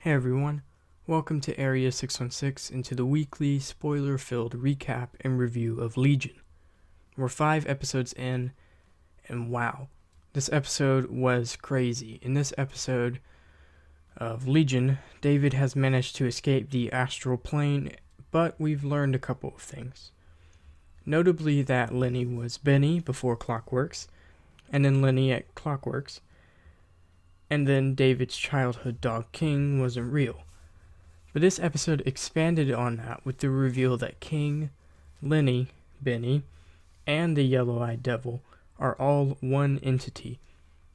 Hey everyone, welcome to Area 616 and to the weekly spoiler-filled recap and review of Legion. We're 5 episodes in, and wow, this episode was crazy. In this episode of Legion, David has managed to escape the astral plane, but we've learned a couple of things. Notably that Lenny was Benny before Clockworks, and then Lenny at Clockworks. And then David's childhood dog King wasn't real. But this episode expanded on that with the reveal that King, Lenny, Benny, and the yellow-eyed devil are all one entity,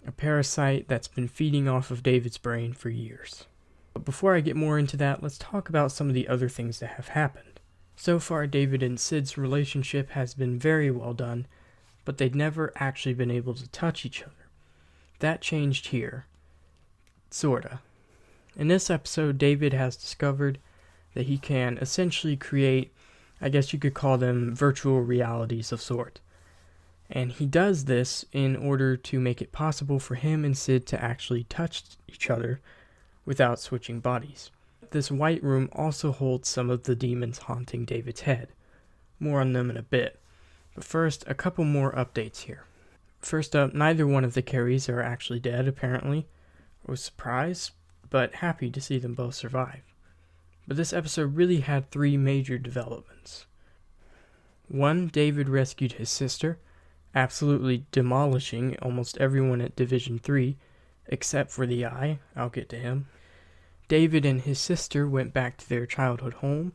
a parasite that's been feeding off of David's brain for years. But before I get more into that, let's talk about some of the other things that have happened. So far, David and Sid's relationship has been very well done, but they'd never actually been able to touch each other. That changed here. Sorta. In this episode, David has discovered that he can essentially create, I guess you could call them virtual realities of sort. And he does this in order to make it possible for him and Sid to actually touch each other without switching bodies. This white room also holds some of the demons haunting David's head. More on them in a bit. But first, a couple more updates here. First up, neither one of the Carries are actually dead, apparently. I was surprised, but happy to see them both survive. But this episode really had 3 major developments. 1, David rescued his sister, absolutely demolishing almost everyone at Division 3, except for the Eye. I'll get to him. David and his sister went back to their childhood home,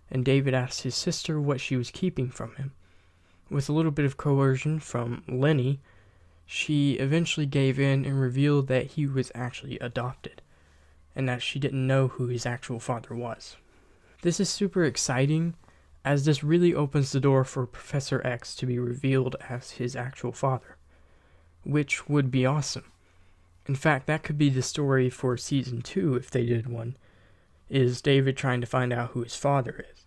and David asked his sister what she was keeping from him. With a little bit of coercion from Lenny, she eventually gave in and revealed that he was actually adopted, and that she didn't know who his actual father was. This is super exciting, as this really opens the door for Professor X to be revealed as his actual father, which would be awesome. In fact, that could be the story for Season 2 if they did one, is David trying to find out who his father is,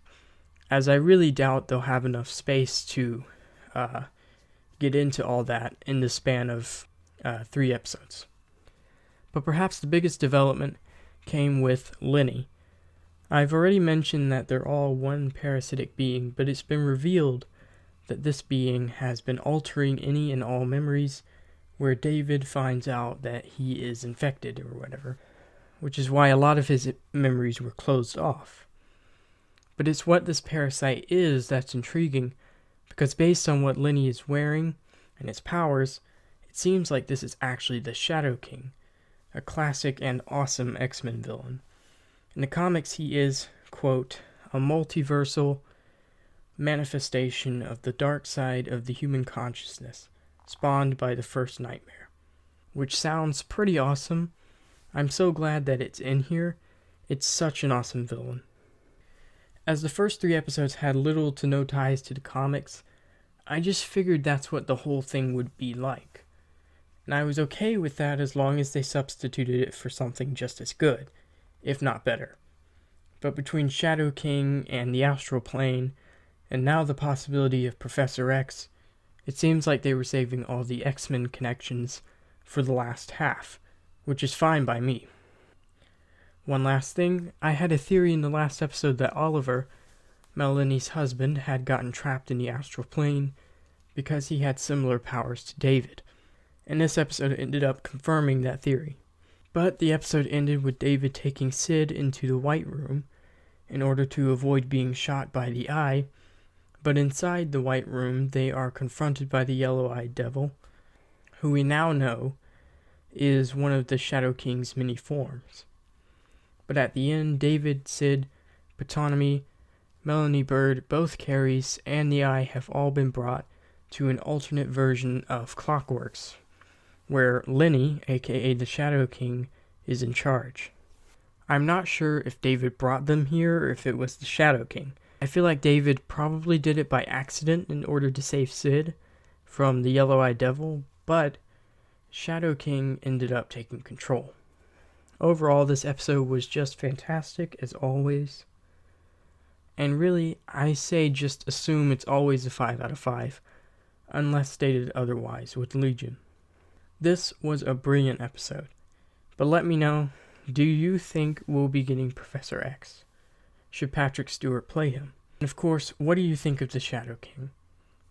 as I really doubt they'll have enough space to get into all that in the span of 3 episodes. But perhaps the biggest development came with Lenny. I've already mentioned that they're all one parasitic being, but it's been revealed that this being has been altering any and all memories, where David finds out that he is infected or whatever, which is why a lot of his memories were closed off. But it's what this parasite is that's intriguing, because based on what Lenny is wearing and his powers, it seems like this is actually the Shadow King, a classic and awesome X-Men villain. In the comics, he is, quote, a multiversal manifestation of the dark side of the human consciousness, spawned by the first nightmare. Which sounds pretty awesome. I'm so glad that it's in here. It's such an awesome villain. As the first 3 episodes had little to no ties to the comics, I just figured that's what the whole thing would be like. And I was okay with that as long as they substituted it for something just as good, if not better. But between Shadow King and the Astral Plane, and now the possibility of Professor X, it seems like they were saving all the X-Men connections for the last half, which is fine by me. One last thing, I had a theory in the last episode that Oliver, Melanie's husband, had gotten trapped in the astral plane because he had similar powers to David, and this episode ended up confirming that theory. But the episode ended with David taking Sid into the White Room in order to avoid being shot by the Eye, but inside the White Room they are confronted by the yellow-eyed devil, who we now know is one of the Shadow King's many forms. But at the end, David, Sid, Ptonomy, Melanie Bird, both Carries, and the Eye have all been brought to an alternate version of Clockworks, where Lenny, aka the Shadow King, is in charge. I'm not sure if David brought them here or if it was the Shadow King. I feel like David probably did it by accident in order to save Sid from the yellow-eyed devil, but Shadow King ended up taking control. Overall, this episode was just fantastic, as always. And really, I say just assume it's always a 5 out of 5, unless stated otherwise with Legion. This was a brilliant episode, but let me know, Do you think we'll be getting Professor X? Should Patrick Stewart play him? And of course, what do you think of the Shadow King?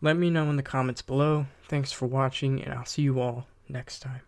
Let me know in the comments below. Thanks for watching, and I'll see you all next time.